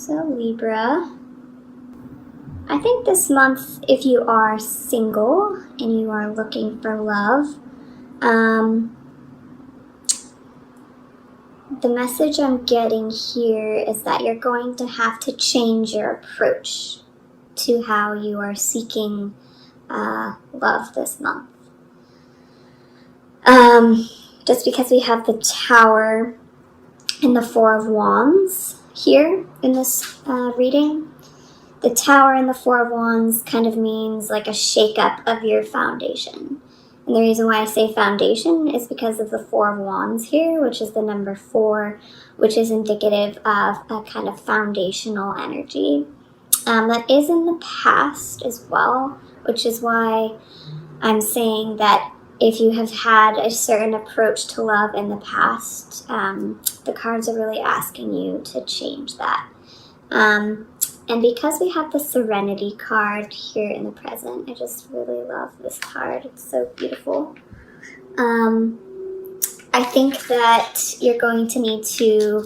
So Libra, I think this month, if you are single and you are looking for love, the message I'm getting here is that you're going to have to change your approach to how you are seeking love this month. Just because we have the Tower and the Four of Wands here in this reading, the Tower and the Four of Wands kind of means like a shakeup of your foundation. And the reason why I say foundation is because of the Four of Wands here, which is the number 4, which is indicative of a kind of foundational energy. That is in the past as well, which is why I'm saying that if you have had a certain approach to love in the past, the cards are really asking you to change that. And because we have the Serenity card here in the present, I just really love this card. It's so beautiful. I think that you're going to need to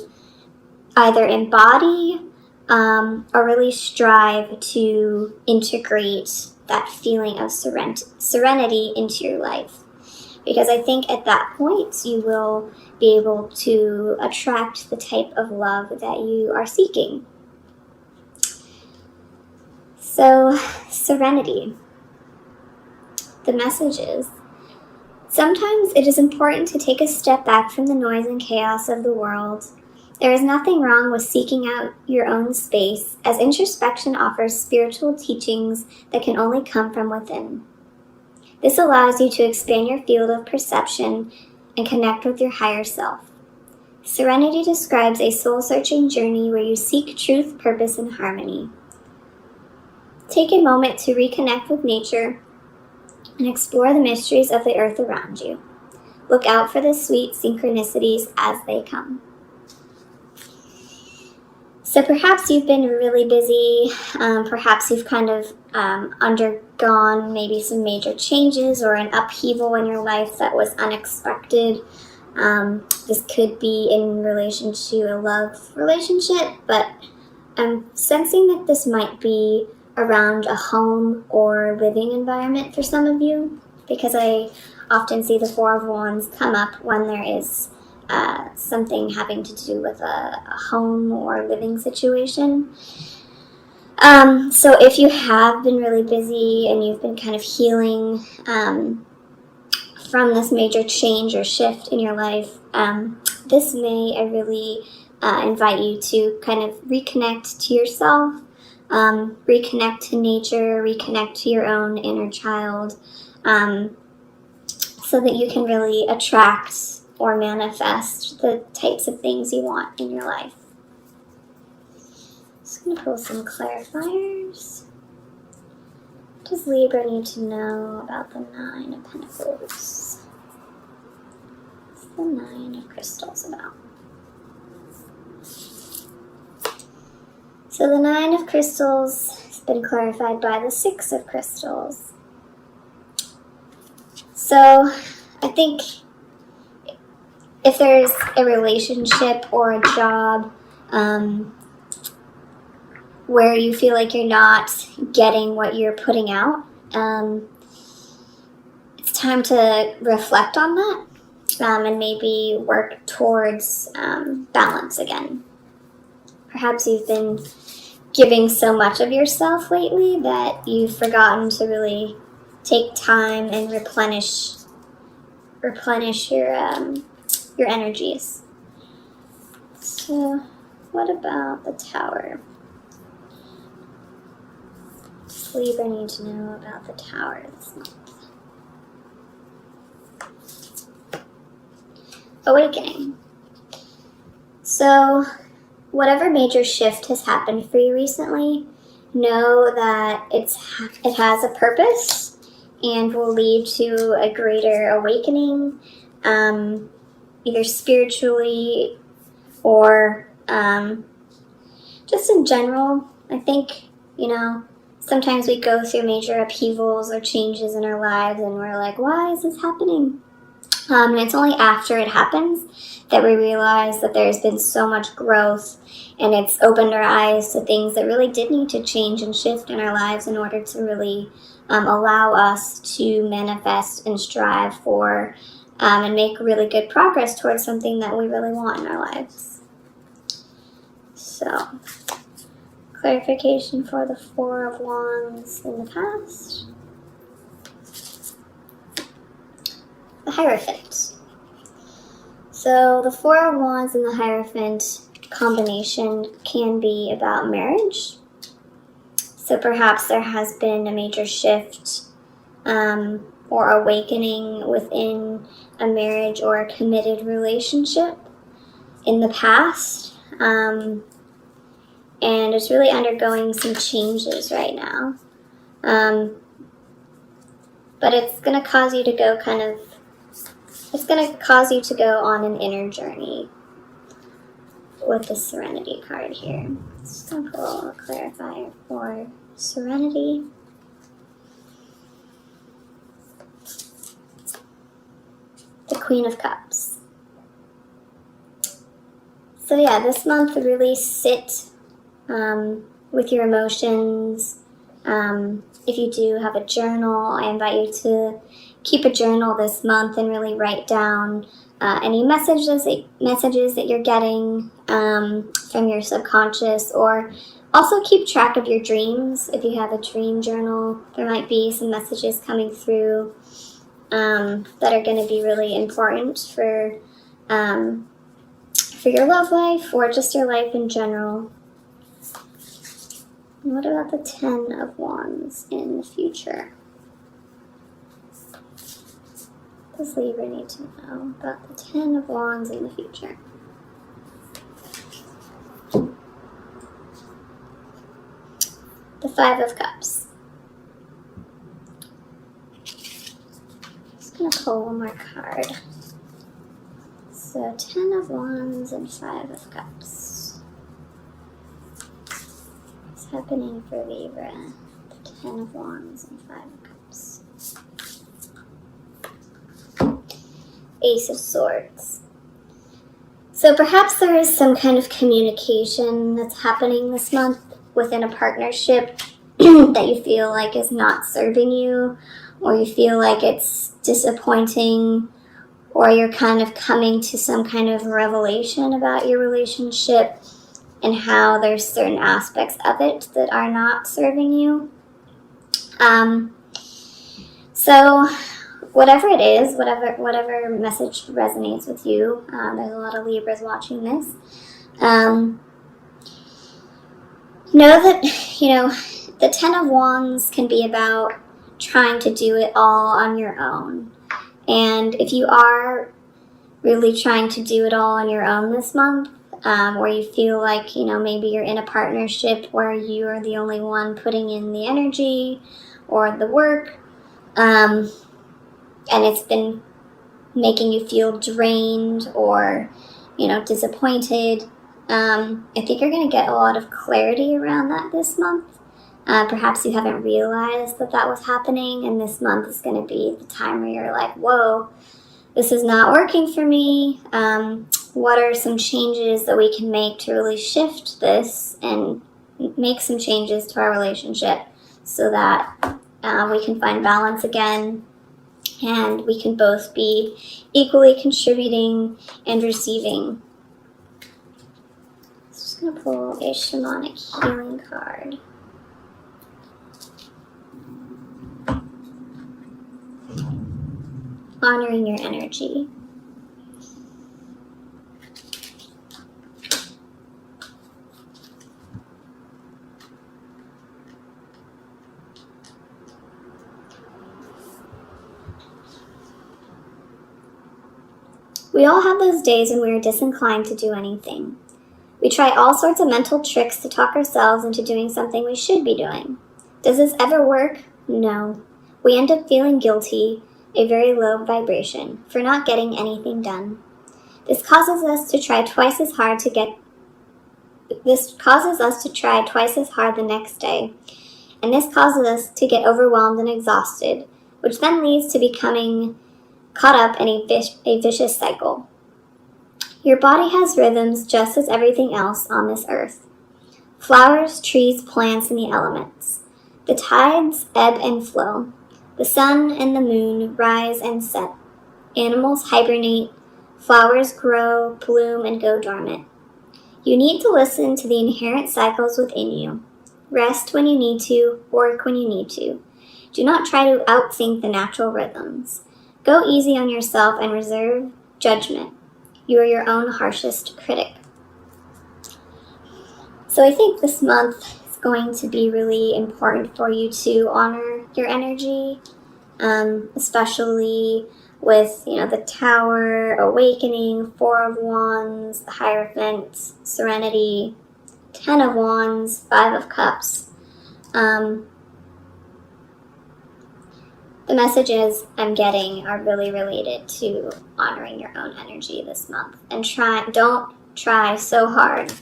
either embody or really strive to integrate that feeling of serenity into your life. Because I think at that point you will be able to attract the type of love that you are seeking. So, serenity. The message is, sometimes it is important to take a step back from the noise and chaos of the world. There is nothing wrong with seeking out your own space, as introspection offers spiritual teachings that can only come from within. This allows you to expand your field of perception and connect with your higher self. Serenity describes a soul-searching journey where you seek truth, purpose, and harmony. Take a moment to reconnect with nature and explore the mysteries of the earth around you. Look out for the sweet synchronicities as they come. So perhaps you've been really busy, perhaps you've kind of undergone maybe some major changes or an upheaval in your life that was unexpected. This could be in relation to a love relationship, but I'm sensing that this might be around a home or living environment for some of you, because I often see the Four of Wands come up when there is something having to do with a home or living situation. So if you have been really busy and you've been kind of healing from this major change or shift in your life, this may really invite you to kind of reconnect to yourself, reconnect to nature, reconnect to your own inner child, so that you can really attract or manifest the types of things you want in your life. Just going to pull some clarifiers. What does Libra need to know about the Nine of Pentacles? What's the Nine of Crystals about? So the Nine of Crystals has been clarified by the Six of Crystals. So I think if there's a relationship or a job where you feel like you're not getting what you're putting out, it's time to reflect on that and maybe work towards balance again. Perhaps you've been giving so much of yourself lately that you've forgotten to really take time and replenish your energies. So, what about the Tower? Does Libra need to know about the Tower this month? Awakening. So, whatever major shift has happened for you recently, know that it has a purpose and will lead to a greater awakening, either spiritually or just in general. I think, sometimes we go through major upheavals or changes in our lives and we're like, why is this happening? And it's only after it happens that we realize that there's been so much growth, and it's opened our eyes to things that really did need to change and shift in our lives in order to really allow us to manifest and strive for and make really good progress towards something that we really want in our lives. So, clarification for the Four of Wands in the past. The Hierophant. So the Four of Wands and the Hierophant combination can be about marriage. So perhaps there has been a major shift or awakening within a marriage or a committed relationship in the past. And it's really undergoing some changes right now. But it's going to cause you to go on an inner journey with the Serenity card here. Just going to pull a clarifier for Serenity. The Queen of Cups. So yeah, this month really sit with your emotions. If you do have a journal, I invite you to keep a journal this month and really write down any messages that you're getting from your subconscious, or also keep track of your dreams. If you have a dream journal, there might be some messages coming through that are going to be really important for your love life or just your life in general. And what about the Ten of Wands in the future? What does Libra need to know about the Ten of Wands in the future? The Five of Cups. Just going to pull one more card. So, Ten of Wands and Five of Cups. What's happening for Libra? The Ten of Wands and Five of Cups. Ace of Swords. So perhaps there is some kind of communication that's happening this month within a partnership that you feel like is not serving you, or you feel like it's disappointing, or you're kind of coming to some kind of revelation about your relationship and how there's certain aspects of it that are not serving you. So whatever it is, whatever message resonates with you, there's a lot of Libras watching this. Know that, the Ten of Wands can be about trying to do it all on your own. And if you are really trying to do it all on your own this month, or you feel like, maybe you're in a partnership where you are the only one putting in the energy or the work, and it's been making you feel drained or, disappointed, I think you're going to get a lot of clarity around that this month. Perhaps you haven't realized that was happening, and this month is going to be the time where you're like, whoa, this is not working for me. What are some changes that we can make to really shift this and make some changes to our relationship so that we can find balance again and we can both be equally contributing and receiving. So I'm just going to pull a shamanic healing card. Honoring your energy. We all have those days when we are disinclined to do anything. We try all sorts of mental tricks to talk ourselves into doing something we should be doing. Does this ever work? No. We end up feeling guilty, a very low vibration, for not getting anything done. This causes us to try twice as hard the next day, and this causes us to get overwhelmed and exhausted, which then leads to becoming caught up in a vicious cycle. Your body has rhythms just as everything else on this earth. Flowers, trees, plants, and the elements. The tides ebb and flow. The sun and the moon rise and set. Animals hibernate. Flowers grow, bloom, and go dormant. You need to listen to the inherent cycles within you. Rest when you need to, work when you need to. Do not try to outthink the natural rhythms. Go easy on yourself and reserve judgment. You are your own harshest critic. So I think this month is going to be really important for you to honor your energy, especially with, the Tower, Awakening, Four of Wands, the Hierophant, Serenity, Ten of Wands, Five of Cups. The messages I'm getting are really related to honoring your own energy this month. And don't try so hard.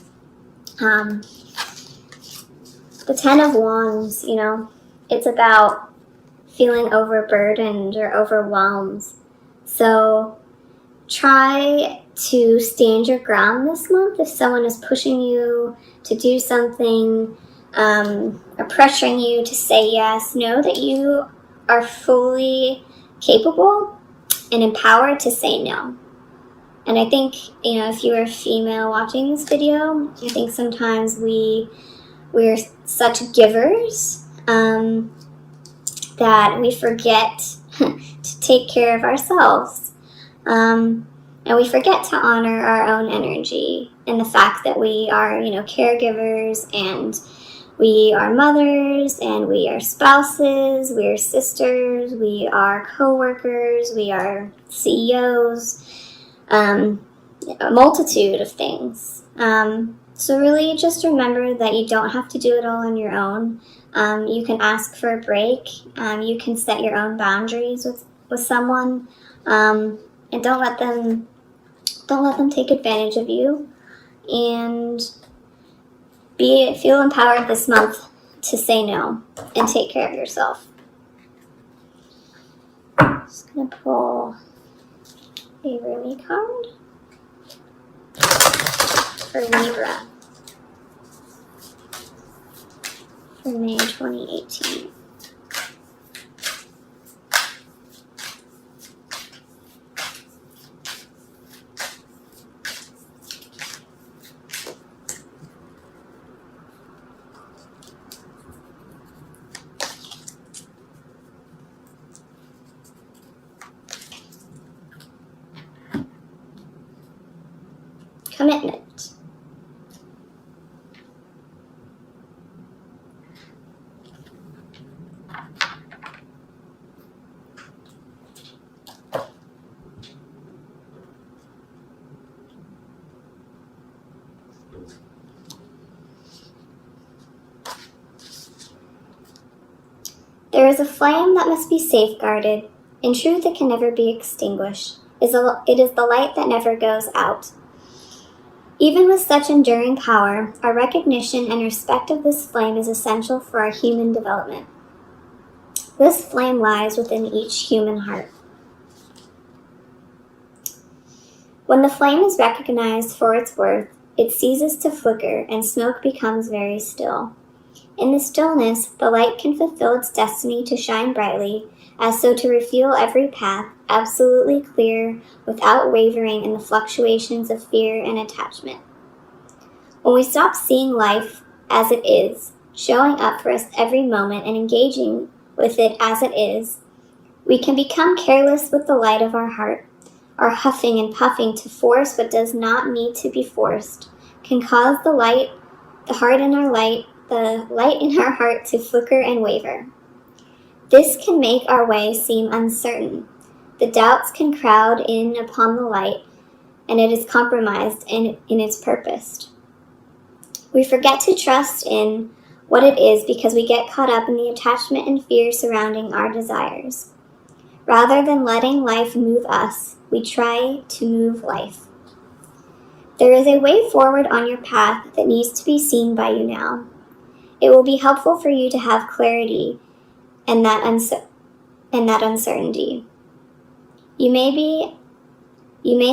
The Ten of Wands, it's about feeling overburdened or overwhelmed. So try to stand your ground this month. If someone is pushing you to do something, or pressuring you to say yes, know that you are fully capable and empowered to say no. And I think, if you are a female watching this video, I think sometimes we're such givers that we forget to take care of ourselves. And we forget to honor our own energy and the fact that we are, caregivers, and we are mothers, and we are spouses, we are sisters, we are co-workers, we are CEOs, a multitude of things. So really just remember that you don't have to do it all on your own. You can ask for a break. You can set your own boundaries with someone, and don't let them take advantage of you. And feel empowered this month to say no and take care of yourself. Just gonna pull a Rumi card for Libra for May 2018. Commitment. There is a flame that must be safeguarded. In truth, it can never be extinguished. It is the light that never goes out. Even with such enduring power, our recognition and respect of this flame is essential for our human development. This flame lies within each human heart. When the flame is recognized for its worth, it ceases to flicker and smoke becomes very still. In the stillness, the light can fulfill its destiny to shine brightly, as so to reveal every path, absolutely clear, without wavering in the fluctuations of fear and attachment. When we stop seeing life as it is, showing up for us every moment and engaging with it as it is, we can become careless with the light of our heart. Our huffing and puffing to force what does not need to be forced can cause the light in our heart to flicker and waver. This can make our way seem uncertain. The doubts can crowd in upon the light, and it is compromised in its purpose. We forget to trust in what it is because we get caught up in the attachment and fear surrounding our desires. Rather than letting life move us, we try to move life. There is a way forward on your path that needs to be seen by you now. It will be helpful for you to have clarity and that uncertainty. You may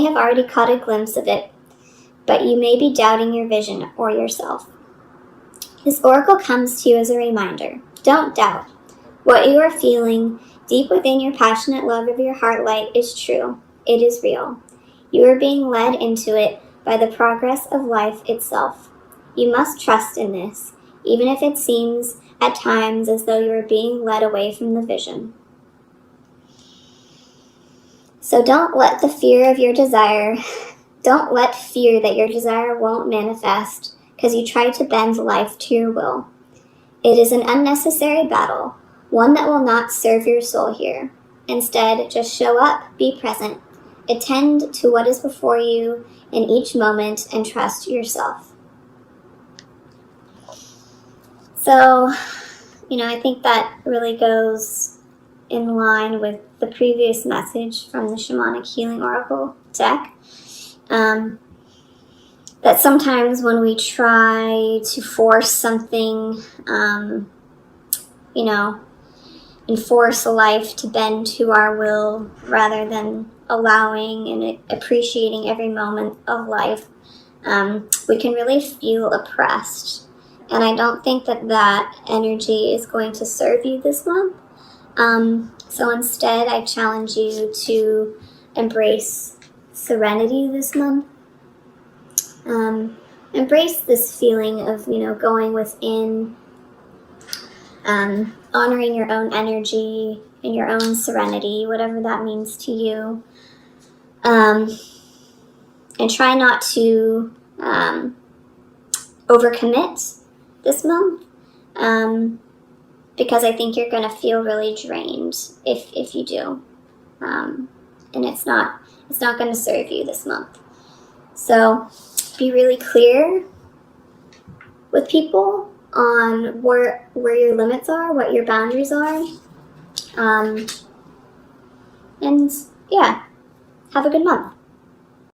have already caught a glimpse of it, but you may be doubting your vision or yourself. This oracle comes to you as a reminder. Don't doubt. What you are feeling deep within your passionate love of your heart light is true. It is real. You are being led into it by the progress of life itself. You must trust in this, even if it seems at times as though you are being led away from the vision. So don't let fear that your desire won't manifest because you try to bend life to your will. It is an unnecessary battle, one that will not serve your soul here. Instead, just show up, be present, attend to what is before you in each moment, and trust yourself. So, I think that really goes in line with the previous message from the Shamanic Healing Oracle deck. That sometimes when we try to force something, and force life to bend to our will rather than allowing and appreciating every moment of life, we can really feel oppressed. And I don't think that energy is going to serve you this month. So instead, I challenge you to embrace serenity this month. Embrace this feeling of, going within, honoring your own energy and your own serenity, whatever that means to you. And try not to overcommit this month, because I think you're going to feel really drained if you do. And it's not going to serve you this month. So be really clear with people on where your limits are, what your boundaries are. And yeah, have a good month.